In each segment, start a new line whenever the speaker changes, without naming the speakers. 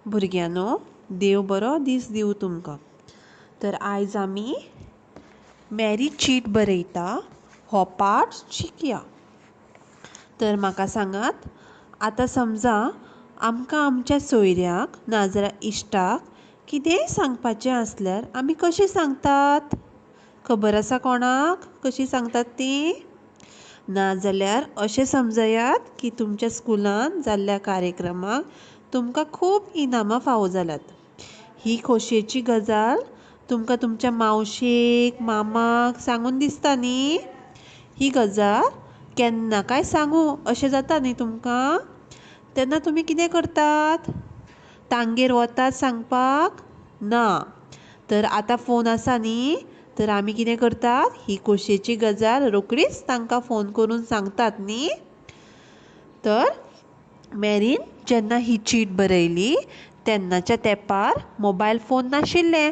भुरग्यांनो, देव बरो दीस दिवं तुमकां. तर आयज आमी मॅरी चीट बरयता हो पाठ शिकया. तर म्हाका सांगात, आतां समजा आमकां आमच्या सोयऱ्याक नाजाल्यार इश्टाक कितेंय सांगपाचें आसल्यार आमी कशें सांगतात? खबर आसा कोणाक कशी सांगतात ती? नाजाल्यार अशें समजयात की तुमच्या स्कुलान जाल्ल्या कार्यक्रमाक तुमकां खूब इनामां फावो जाल्यात. ही खोशयेची गजाल तुमकां तुमच्या मावशेक मामाक सांगून दिसता न्ही? ही गजाल केन्ना काय सांगू अशें जाता न्ही तुमकां? तेन्ना तुमी कितें करतात? तांगेर वतात सांगपाक? ना. तर आतां फोन आसा न्ही, तर आमी कितें करतात? ही खोशयेची गजाल रोकडीच तांकां फोन करून सांगतात न्ही. तर मॅरीन जेन्ना ही चीट बरयली तेन्नाच्या तेंपार मोबायल फोन नाशिल्ले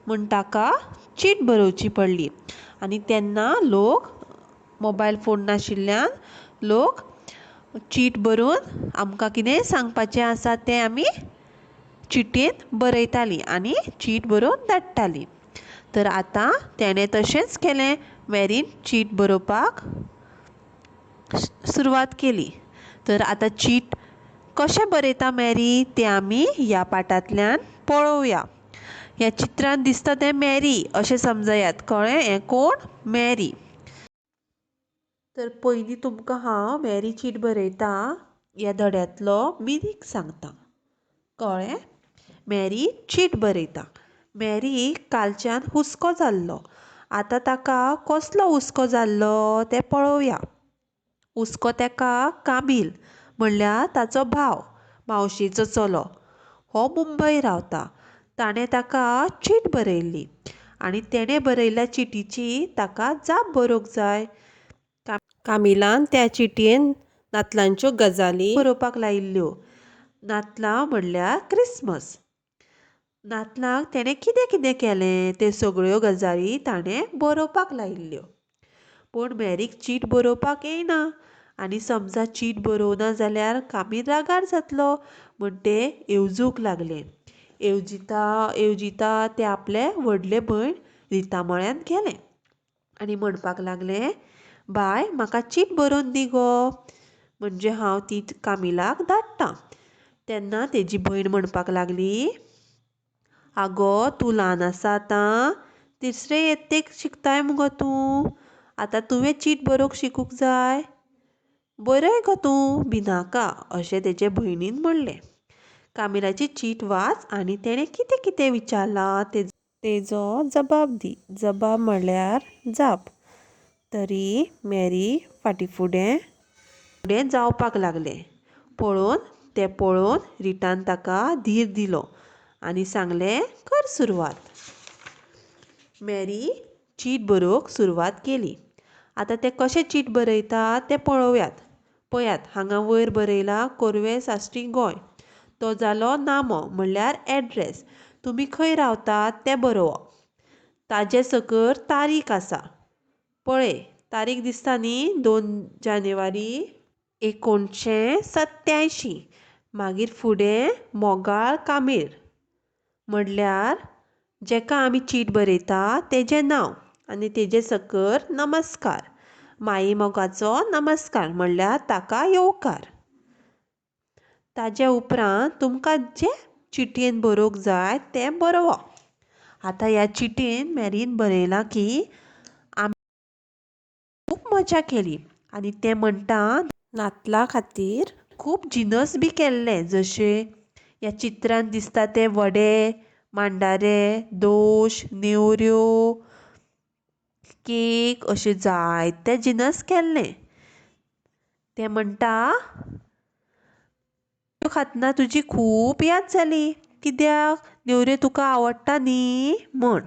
म्हूण ताका चीट बरोवची पडली. आनी तेन्ना लोक मोबायल फोन नाशिल्ल्यान लोक चीट बरोवन आमकां कितें सांगपाचें आसा तें आमी चिटीन बरयतालीं आनी चीट बरोवन धाडटालीं. तर आतां तेणें तशेंच केलें. मॅरीन चीट बरोवपाक सुरवात केली. तर आतां चीट कशें बरयता मॅरी तें आमी ह्या पाठांतल्यान पळोवया. ह्या चित्रांत दिसता तें मॅरी अशें समजयात. कळ्ळें? हें कोण? मॅरी. तर पयलीं तुमकां हांव मॅरी चीट बरयता ह्या धड्यांतलो मिनींग सांगता. कळ्ळें? मॅरी चीट बरयता. मॅरी कालच्यान हुस्को जाल्लो. आतां ताका कसलो हुस्को जाल्लो तें पळोवया. हुस्को तेका कामील म्हणल्यार ताचो भाव, मावशेचो चलो, हो मुंबय रावता. ताणें ताका चीट बरयल्ली आनी तेणें बरयल्ल्या चिटीची ताका जाप बरोवंक जाय. कामिलान त्या चिटयेन नातलांच्यो गजाली बरोवपाक लायिल्ल्यो. नातलां म्हणल्यार क्रिसमस. नातलांक तेणें कितें कितें केलें ते सगळ्यो गजाली ताणें बरोवपाक लायिल्ल्यो. पूण मॅरीक चीट बरोवपाक येयना आनी समजा चीट बरोवना जाल्यार कामील रागार जातलो म्हूण तें येवजूंक लागलें. येवजिता तें आपले व्हडले भयण रिता म्हळ्यान गेलें आनी म्हणपाक लागलें, बाय म्हाका चीट बरोवन दी गो, म्हणजे हांव ती कामिलाक धाडटां. तेन्ना तेजी भयण म्हणपाक लागली, आगो तूं ल्हान आसा आतां, तिसरे येत्तेक शिकताय मुगो तूं, आतां तुवें चीट बरोवंक शिकूंक जाय. बरय गो तूं भिनाका अशें तेजे भयणीन म्हणलें. कामिलाची चीट वाच आनी तेणें कितें कितें विचारलां तेजो जबाब दी. जबाब म्हणल्यार जाप. तरी मॅरी फुडें जावपाक लागलें. पळोवन रिटान ताका धीर दिलो आनी सांगलें, कर सुरवात. मॅरी चीट बरोवंक सुरवात केली. आतां तें कशें चीट बरयता तें पळोवयात. पळयात हांगा वयर बरयलां कोरवे साश्टी गोंय. तो जालो नामो म्हणल्यार एड्रेस. तुमी खंय रावतात तें बरोवप. ताजे सकयल तारीख आसा. पळय तारीख दिसता न्ही 2 जानेवारी 1987. मागीर फुडें मोगाळ कामील म्हणल्यार जेका आमी चीट बरयता तेजें नांव आनी तेजे सकयल नमस्कार. माई मोगाचो नमस्कार म्हणल्यार ताका येवकार. ताजे उपरांत तुमकां जें चिटयेन बरोवंक जाय तें बरोवप. आतां ह्या चिटयेन मॅरीन बरयलां की आमी खूब मजा केली आनी तें म्हणटा नातला खातीर खूब जिनस बी केल्ले, जशे ह्या चित्रांत दिसता ते वडे, मांडारे, दोश, नेवऱ्यो, केक अशे जायते जिनस केल्ले. तें म्हणटा त्यो खातना तुजी खूब याद जाली, कित्याक नेवऱ्यो तुका आवडटा न्ही म्हण.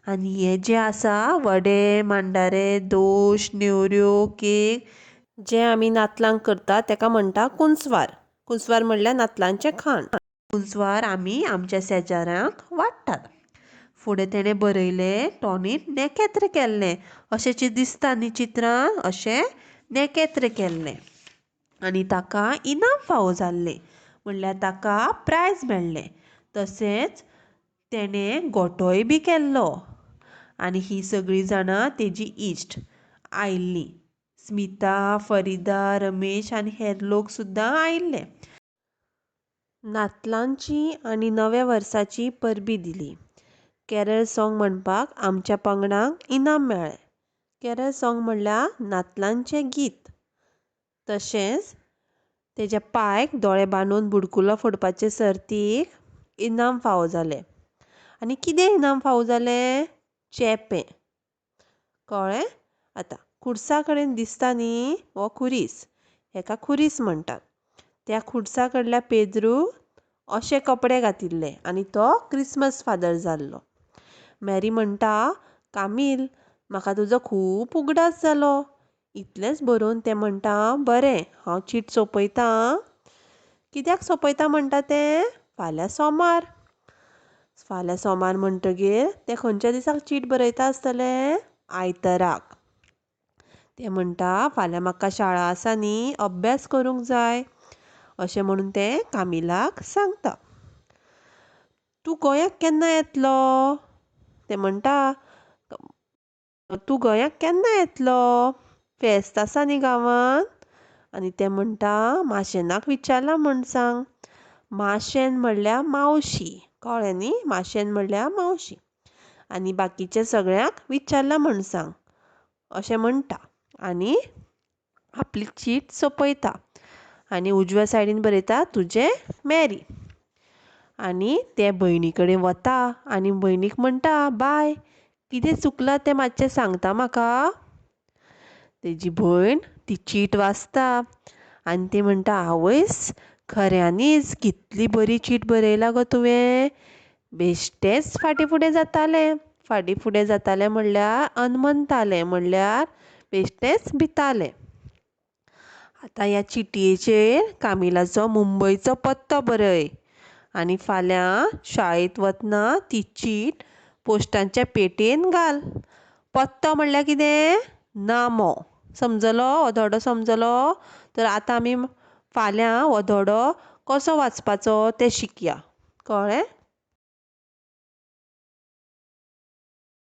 आनी हे जे आसा वडे, मांडारे, दोश, नेवऱ्यो, केक जे आमी नातलांक करता तेका म्हणटा कुंचवार. कुंचवार म्हणल्यार नातलांचें खाण. कुंचवार आमी आमच्या शेजाऱ्यांक वाडटात. फुडें तेणें बरयलें टॉनीन नेकेत्र केल्लें. अशें दिसता न्ही चित्रांत, अशें नेकेत्र केल्लें आनी ताका इनाम फावो जाल्लें. म्हणल्यार ताका प्रायज मेळ्ळें. तशेंच तेणें गोठोय बी केल्लो. आनी ही सगळीं जाणां तेजी इश्ट आयिल्लीं. स्मिता, फरिदा, रमेश आनी हेर लोक सुद्दां आयिल्ले. नातलांची आनी नव्या वर्साची परबीं दिली. कॅरल सॉंग म्हणपाक आमच्या पंगडांक इनाम मेळ्ळें. कॅरल सॉंग म्हणल्यार नातलांचें गीत. तशेंच तेज्या पांयक दोळे बांदून बुडकुलो फोडपाचे सर्तीक इनाम फावो जालें. आनी कितें इनाम फावो जालें? चेंपें. कळ्ळें? आतां खुर्सा कडेन दिसता न्ही हो खुरीस. हेका खुरीस म्हणटात. त्या खुर्सा कडल्या पेद्रूक अशे कपडे घातिल्ले आनी तो क्रिसमस फादर जाल्लो. मॅरी म्हणटा, कामील, म्हाका तुजो खूब उगडास जालो. इतलेंच बरोवन तें म्हणटा, बरें, हांव चीट सोंपयतां आं. कित्याक सोंपयता म्हणटा तें? फाल्यां सोमार. फाल्यां सोमार म्हणटगीर तें खंयच्या दिसाक चीट बरयता आसतलें? आयताराक. तें म्हणटा, फाल्यां म्हाका शाळा आसा न्ही, अभ्यास करूंक जाय. अशें म्हणून तें कामिलाक सांगता. तूं गोंयाक केन्ना येतलो? तें म्हणटा, तूं गोंयाक केन्ना येतलो? फेस्त आसा न्ही गांवांत. आनी तें म्हणटा, माशेनाक विचारलां म्हूण सांग. माशेन म्हणल्यार मावशी. कळ्ळें न्ही? माशेन म्हणल्यार मावशी. आनी बाकीच्या सगळ्यांक विचारलां म्हूण सांग. अशें म्हणटा आनी आपली चीट सोंपयता. आनी उजव्या सायडीन बरयता तुजें मॅरी. आनी तें भयणी कडेन वता आनी भयणीक म्हणटा, बाय, कितें चुकलां तें मातशें सांगता म्हाका? तेजी भयण ती चीट वाचता आनी ती म्हणटा, आवयस, खऱ्यांनीच कितली बरी चीट बरयला गो तुवें. बेश्टेंच फाटीं फुडें जातालें. फाटीं फुडें जातालें म्हणल्यार अनमनतालें, म्हणल्यार बेश्टेंच भितालें. आतां ह्या चिटयेचेर कामिलाचो मुंबयचो पत्तो बरय आनी फाल्यां शाळेंत वतना ती चीट पोस्टाच्या पेटयेन घाल. पत्तो म्हणल्यार कितें? नामो. समजलो? हो धडो समजलो? तर आतां आमी फाल्यां हो धडो कसो वाचपाचो तें शिकया. कळ्ळें?